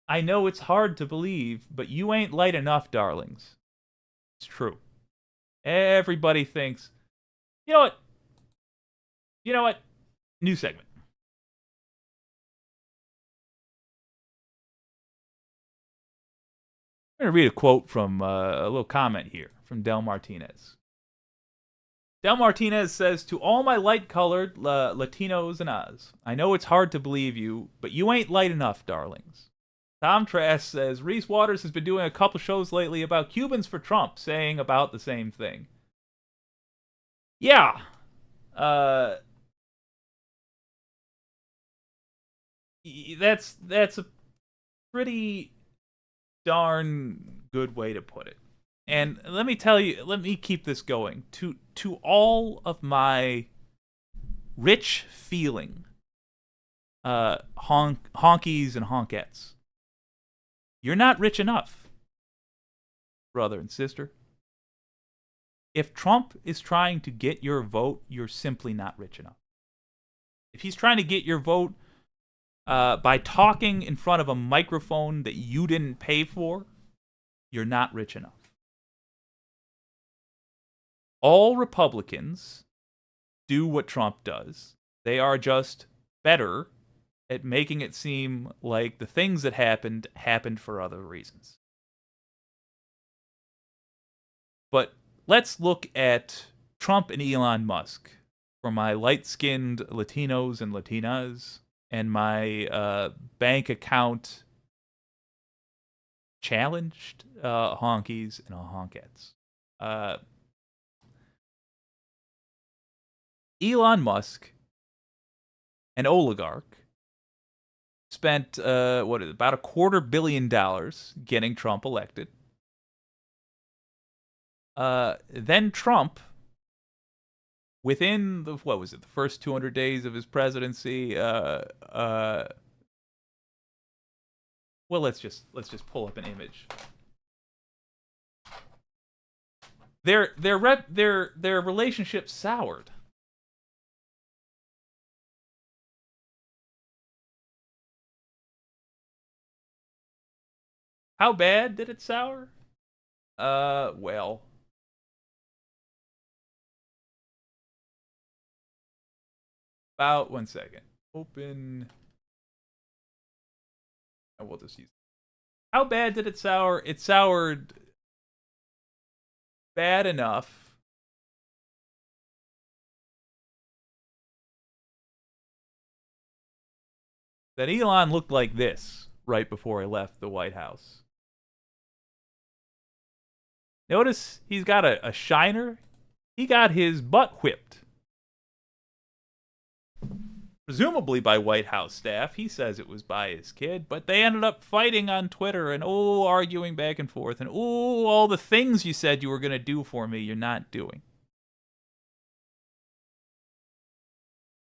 I know it's hard to believe, but you ain't light enough, darlings. It's true. Everybody thinks, you know what? New segment. I'm going to read a quote from a little comment here from Del Martinez. Del Martinez says, to all my light-colored Latinos and Oz, I know it's hard to believe you, but you ain't light enough, darlings. Tom Trask says, Reese Waters has been doing a couple shows lately about Cubans for Trump, saying about the same thing. Yeah. That's a pretty darn good way to put it. And let me tell you, let me keep this going. To all of my rich feeling honkies and honkettes, you're not rich enough, brother and sister. If Trump is trying to get your vote, you're simply not rich enough. If he's trying to get your vote by talking in front of a microphone that you didn't pay for, you're not rich enough. All Republicans do what Trump does. They are just better at making it seem like the things that happened for other reasons. But let's look at Trump and Elon Musk for my light-skinned Latinos and Latinas and my bank account challenged honkies and honkettes. Elon Musk, an oligarch, spent about $250 million getting Trump elected. Then Trump, within the first 200 days of his presidency, let's just pull up an image their relationship soured. How bad did it sour? Well. About 1 second. Open. Oh, we'll just use. How bad did it sour? It soured bad enough that Elon looked like this right before he left the White House. Notice he's got a shiner. He got his butt whipped. Presumably by White House staff. He says it was by his kid, but they ended up fighting on Twitter and arguing back and forth and all the things you said you were going to do for me, you're not doing.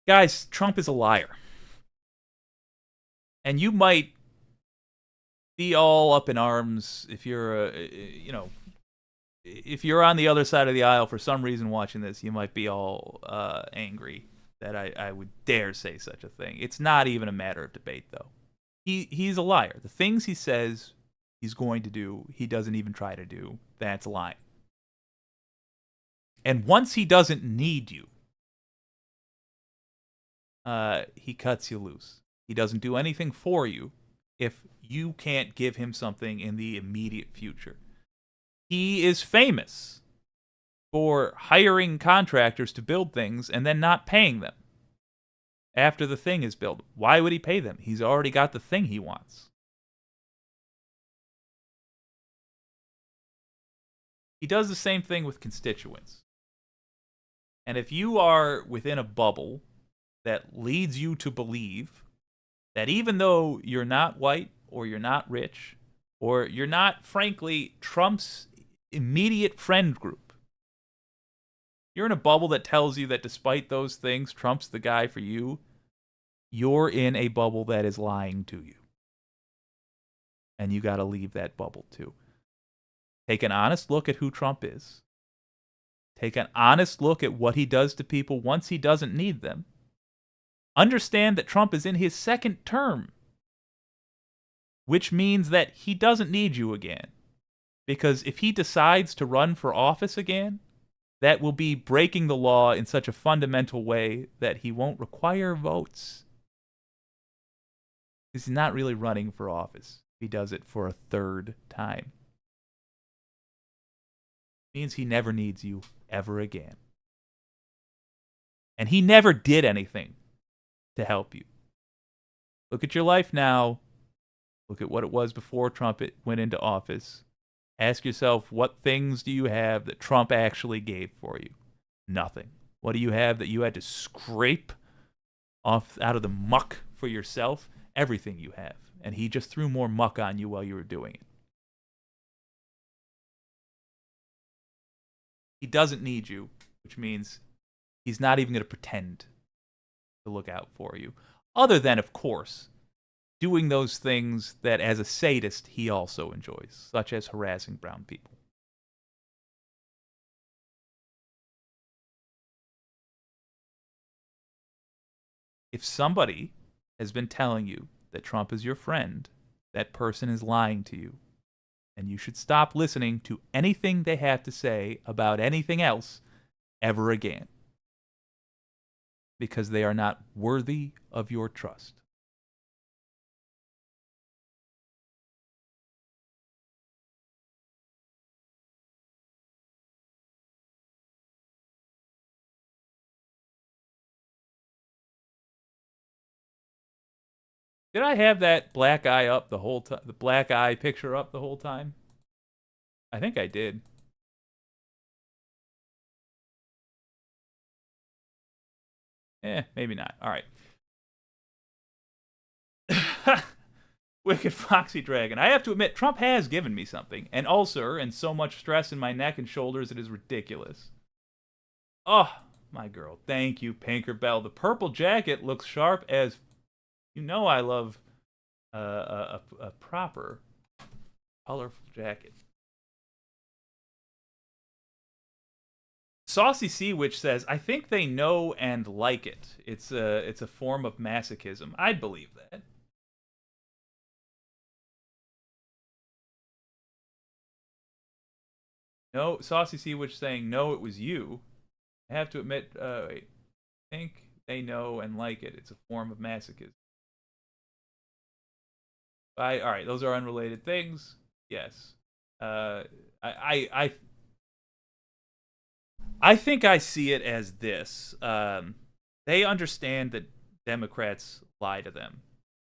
Guys, Trump is a liar. And you might be all up in arms if you're if you're on the other side of the aisle for some reason watching this, you might be all angry that I would dare say such a thing. It's not even a matter of debate, though. He's a liar. The things he says he's going to do, he doesn't even try to do. That's lying. And once he doesn't need you, he cuts you loose. He doesn't do anything for you if you can't give him something in the immediate future. He is famous for hiring contractors to build things and then not paying them after the thing is built. Why would he pay them? He's already got the thing he wants. He does the same thing with constituents. And if you are within a bubble that leads you to believe that even though you're not white or you're not rich or you're not, frankly, Trump's immediate friend group, you're in a bubble that tells you that despite those things, Trump's the guy for you. You're in a bubble that is lying to you. And you got to leave that bubble too. Take an honest look at who Trump is. Take an honest look at what he does to people once he doesn't need them. Understand that Trump is in his second term, which means that he doesn't need you again. Because if he decides to run for office again, that will be breaking the law in such a fundamental way that he won't require votes. He's not really running for office. He does it for a third time. It means he never needs you ever again. And he never did anything to help you. Look at your life now. Look at what it was before Trump went into office. Ask yourself, what things do you have that Trump actually gave for you? Nothing. What do you have that you had to scrape off out of the muck for yourself? Everything you have. And he just threw more muck on you while you were doing it. He doesn't need you, which means he's not even going to pretend to look out for you. Other than, of course, doing those things that as a sadist he also enjoys, such as harassing brown people. If somebody has been telling you that Trump is your friend, that person is lying to you, and you should stop listening to anything they have to say about anything else ever again, because they are not worthy of your trust. Did I have that black eye up the whole time? The black eye picture up the whole time? I think I did. Maybe not. All right. Wicked Foxy Dragon. I have to admit, Trump has given me something. An ulcer and so much stress in my neck and shoulders, it is ridiculous. Oh, my girl. Thank you, Pinkerbell. The purple jacket looks sharp as... You know I love a proper, colorful jacket. Saucy Sea Witch says, I think they know and like it. It's a form of masochism. I'd believe that. No, Saucy Sea Witch saying, no, it was you. I have to admit, I think they know and like it. It's a form of masochism. All right, those are unrelated things. Yes. I think I see it as this. They understand that Democrats lie to them,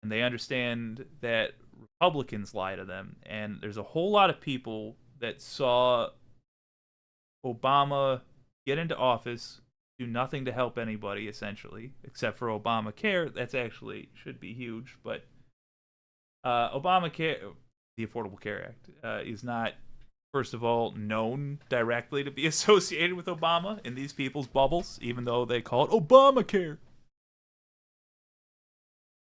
and they understand that Republicans lie to them. And there's a whole lot of people that saw Obama get into office, do nothing to help anybody, essentially, except for Obamacare. That's actually should be huge, but Obamacare, the Affordable Care Act, is not, first of all, known directly to be associated with Obama in these people's bubbles, even though they call it Obamacare.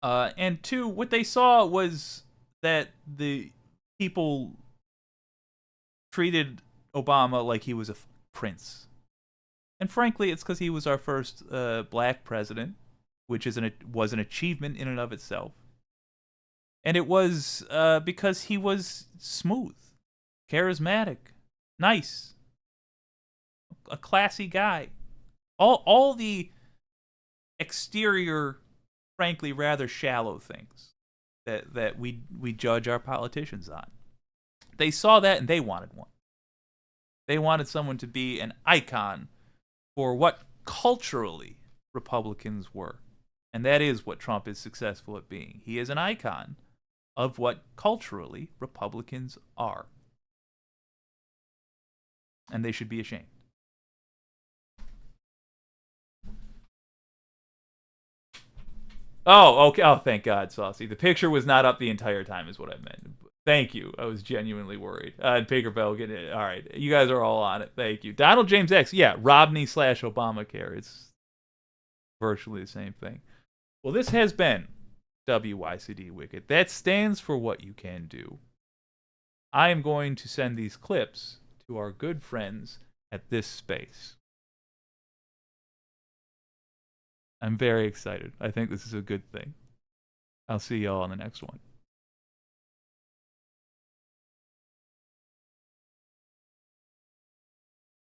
And two, what they saw was that the people treated Obama like he was a prince. And frankly, it's because he was our first black president, which was an achievement in and of itself. And it was because he was smooth, charismatic, nice, a classy guy. All the exterior, frankly, rather shallow things that we judge our politicians on. They saw that and they wanted one. They wanted someone to be an icon for what culturally Republicans were. And that is what Trump is successful at being. He is an icon of what culturally Republicans are. And they should be ashamed. Oh, okay. Oh, thank God, Saucy. The picture was not up the entire time is what I meant. Thank you. I was genuinely worried. Tinkerbell, get it. All right. You guys are all on it. Thank you. Donald James X. Yeah, Romney/Obamacare. It's virtually the same thing. Well, this has been WYCD Wicked. That stands for what you can do. I am going to send these clips to our good friends at this space. I'm very excited. I think this is a good thing. I'll see y'all on the next one.